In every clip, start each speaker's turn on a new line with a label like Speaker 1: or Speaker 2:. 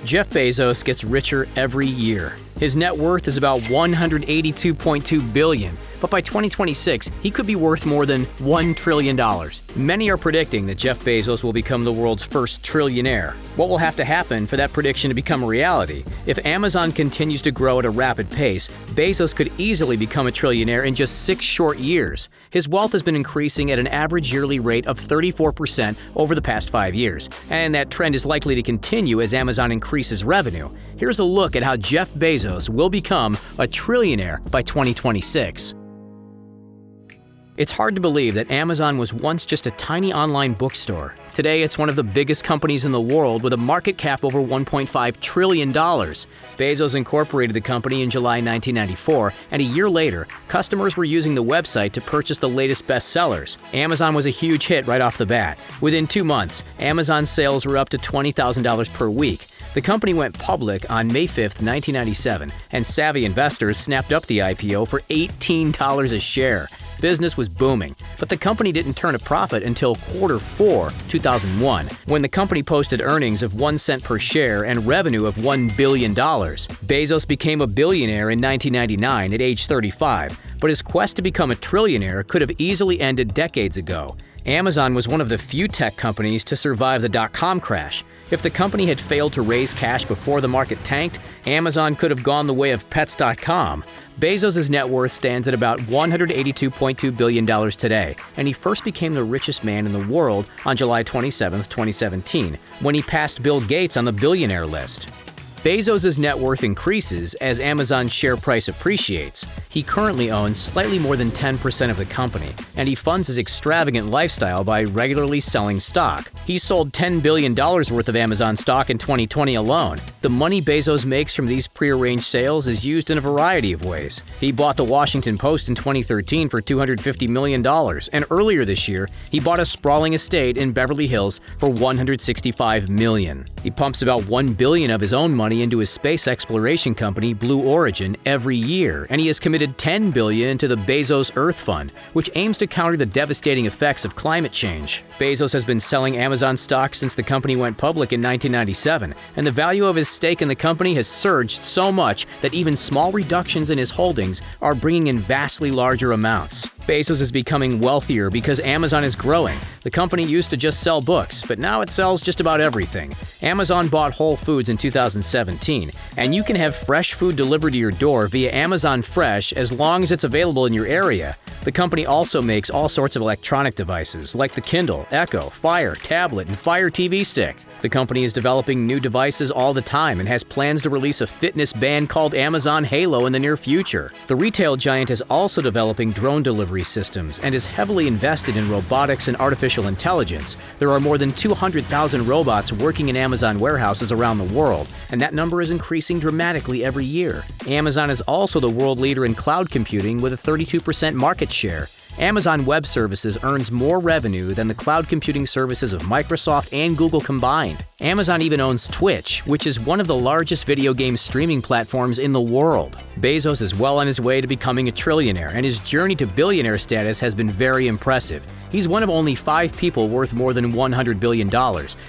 Speaker 1: Jeff Bezos gets richer every year. His net worth is about $182.2 billion, but by 2026, he could be worth more than $1 trillion. Many are predicting that Jeff Bezos will become the world's first trillionaire. What will have to happen for that prediction to become a reality? If Amazon continues to grow at a rapid pace, Bezos could easily become a trillionaire in just 6 short years. His wealth has been increasing at an average yearly rate of 34% over the past 5 years, and that trend is likely to continue as Amazon increases revenue. Here's a look at how Jeff Bezos will become a trillionaire by 2026. It's hard to believe that Amazon was once just a tiny online bookstore. Today, it's one of the biggest companies in the world with a market cap over $1.5 trillion. Bezos incorporated the company in July 1994, and a year later, customers were using the website to purchase the latest bestsellers. Amazon was a huge hit right off the bat. Within 2 months, Amazon sales were up to $20,000 per week. The company went public on May 5, 1997, and savvy investors snapped up the IPO for $18 a share. Business was booming, but the company didn't turn a profit until Q4 2001, when the company posted earnings of 1 cent per share and revenue of $1 billion. Bezos became a billionaire in 1999 at age 35, but his quest to become a trillionaire could have easily ended decades ago. Amazon was one of the few tech companies to survive the dot-com crash. If the company had failed to raise cash before the market tanked, Amazon could have gone the way of Pets.com. Bezos' net worth stands at about $182.2 billion today, and he first became the richest man in the world on July 27, 2017, when he passed Bill Gates on the billionaire list. Bezos' net worth increases as Amazon's share price appreciates. He currently owns slightly more than 10% of the company, and he funds his extravagant lifestyle by regularly selling stock. He sold $10 billion worth of Amazon stock in 2020 alone. The money Bezos makes from these prearranged sales is used in a variety of ways. He bought the Washington Post in 2013 for $250 million, and earlier this year, he bought a sprawling estate in Beverly Hills for $165 million. He pumps about $1 billion of his own money into his space exploration company, Blue Origin, every year, and he has committed $10 billion to the Bezos Earth Fund, which aims to counter the devastating effects of climate change. Bezos has been selling Amazon stock since the company went public in 1997, and the value of his stake in the company has surged so much that even small reductions in his holdings are bringing in vastly larger amounts. Bezos is becoming wealthier because Amazon is growing. The company used to just sell books, but now it sells just about everything. Amazon bought Whole Foods in 2017, and you can have fresh food delivered to your door via Amazon Fresh as long as it's available in your area. The company also makes all sorts of electronic devices like the Kindle, Echo, Fire, Tablet, and Fire TV Stick. The company is developing new devices all the time and has plans to release a fitness band called Amazon Halo in the near future. The retail giant is also developing drone delivery systems and is heavily invested in robotics and artificial intelligence. There are more than 200,000 robots working in Amazon warehouses around the world, and that number is increasing dramatically every year. Amazon is also the world leader in cloud computing with a 32% market share. Amazon Web Services earns more revenue than the cloud computing services of Microsoft and Google combined. Amazon even owns Twitch, which is one of the largest video game streaming platforms in the world. Bezos is well on his way to becoming a trillionaire, and his journey to billionaire status has been very impressive. He's one of only 5 people worth more than $100 billion,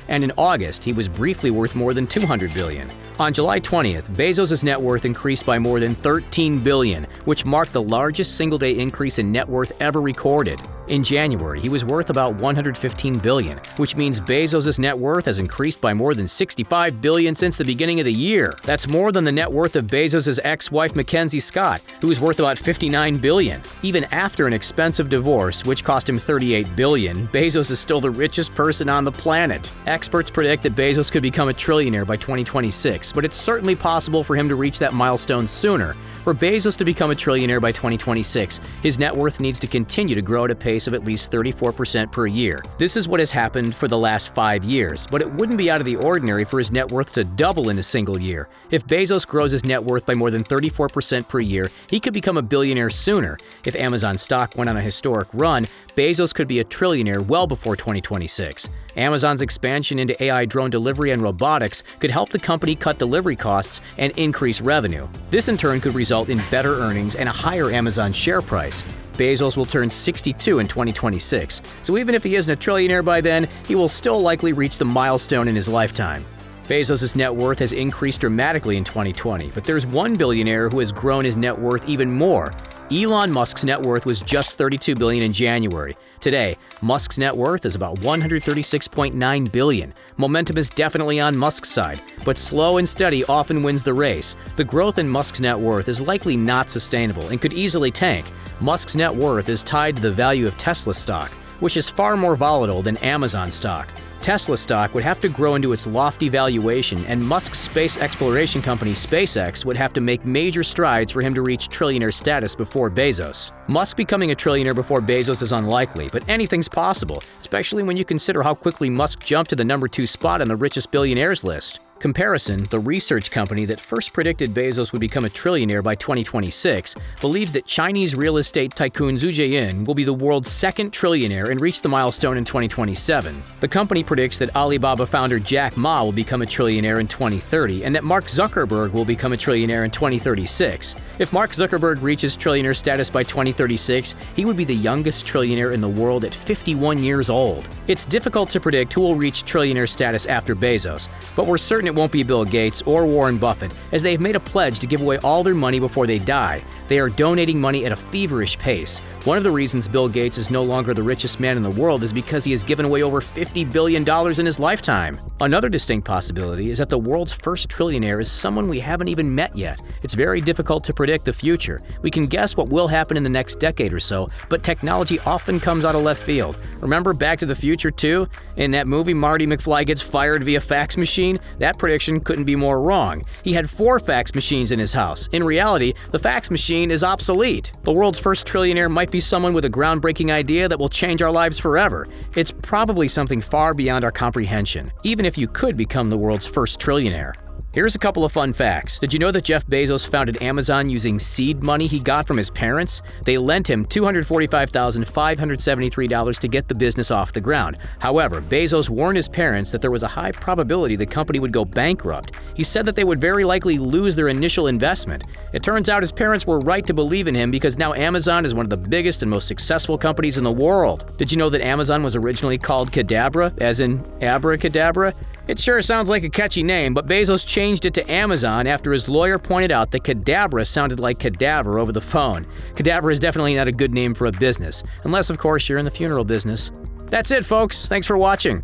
Speaker 1: and in August, he was briefly worth more than $200 billion. On July 20th, Bezos' net worth increased by more than $13 billion, which marked the largest single-day increase in net worth ever recorded. In January, he was worth about $115 billion, which means Bezos' net worth has increased by more than $65 billion since the beginning of the year. That's more than the net worth of Bezos' ex-wife Mackenzie Scott, who is worth about $59 billion. Even after an expensive divorce, which cost him $38 billion, Bezos is still the richest person on the planet. Experts predict that Bezos could become a trillionaire by 2026, but it's certainly possible for him to reach that milestone sooner. For Bezos to become a trillionaire by 2026, his net worth needs to continue to grow at a pace of at least 34% per year. This is what has happened for the last 5 years, but it wouldn't be out of the ordinary for his net worth to double in a single year. If Bezos grows his net worth by more than 34% per year, he could become a billionaire sooner. If Amazon stock went on a historic run, Bezos could be a trillionaire well before 2026. Amazon's expansion into AI drone delivery and robotics could help the company cut delivery costs and increase revenue. This in turn could result in better earnings and a higher Amazon share price. Bezos will turn 62 in 2026, so even if he isn't a trillionaire by then, he will still likely reach the milestone in his lifetime. Bezos' net worth has increased dramatically in 2020, but there's one billionaire who has grown his net worth even more. Elon Musk's net worth was just $32 billion in January. Today, Musk's net worth is about $136.9 billion. Momentum is definitely on Musk's side, but slow and steady often wins the race. The growth in Musk's net worth is likely not sustainable and could easily tank. Musk's net worth is tied to the value of Tesla stock, which is far more volatile than Amazon stock. Tesla stock would have to grow into its lofty valuation, and Musk's space exploration company SpaceX would have to make major strides for him to reach trillionaire status before Bezos. Musk becoming a trillionaire before Bezos is unlikely, but anything's possible, especially when you consider how quickly Musk jumped to the number 2 spot on the richest billionaires list. Comparison, the research company that first predicted Bezos would become a trillionaire by 2026, believes that Chinese real estate tycoon Zhu Jian will be the world's second trillionaire and reach the milestone in 2027. The company predicts that Alibaba founder Jack Ma will become a trillionaire in 2030 and that Mark Zuckerberg will become a trillionaire in 2036. If Mark Zuckerberg reaches trillionaire status by 2036, he would be the youngest trillionaire in the world at 51 years old. It's difficult to predict who will reach trillionaire status after Bezos, but we're certain it won't be Bill Gates or Warren Buffett, as they've made a pledge to give away all their money before they die. They are donating money at a feverish pace. One of the reasons Bill Gates is no longer the richest man in the world is because he has given away over $50 billion in his lifetime. Another distinct possibility is that the world's first trillionaire is someone we haven't even met yet. It's very difficult to predict the future. We can guess what will happen in the next decade or so, but technology often comes out of left field. Remember Back to the Future 2? In that movie, Marty McFly gets fired via fax machine? That prediction couldn't be more wrong. He had 4 fax machines in his house. In reality, the fax machine is obsolete. The world's first trillionaire might be someone with a groundbreaking idea that will change our lives forever. It's probably something far beyond our comprehension, even if you could become the world's first trillionaire. Here's a couple of fun facts. Did you know that Jeff Bezos founded Amazon using seed money he got from his parents? They lent him $245,573 to get the business off the ground. However, Bezos warned his parents that there was a high probability the company would go bankrupt. He said that they would very likely lose their initial investment. It turns out his parents were right to believe in him because now Amazon is one of the biggest and most successful companies in the world. Did you know that Amazon was originally called Cadabra, as in abracadabra? It sure sounds like a catchy name, but Bezos changed it to Amazon after his lawyer pointed out that cadabra sounded like cadaver over the phone. Cadaver is definitely not a good name for a business, unless of course you're in the funeral business. That's it, folks. Thanks for watching.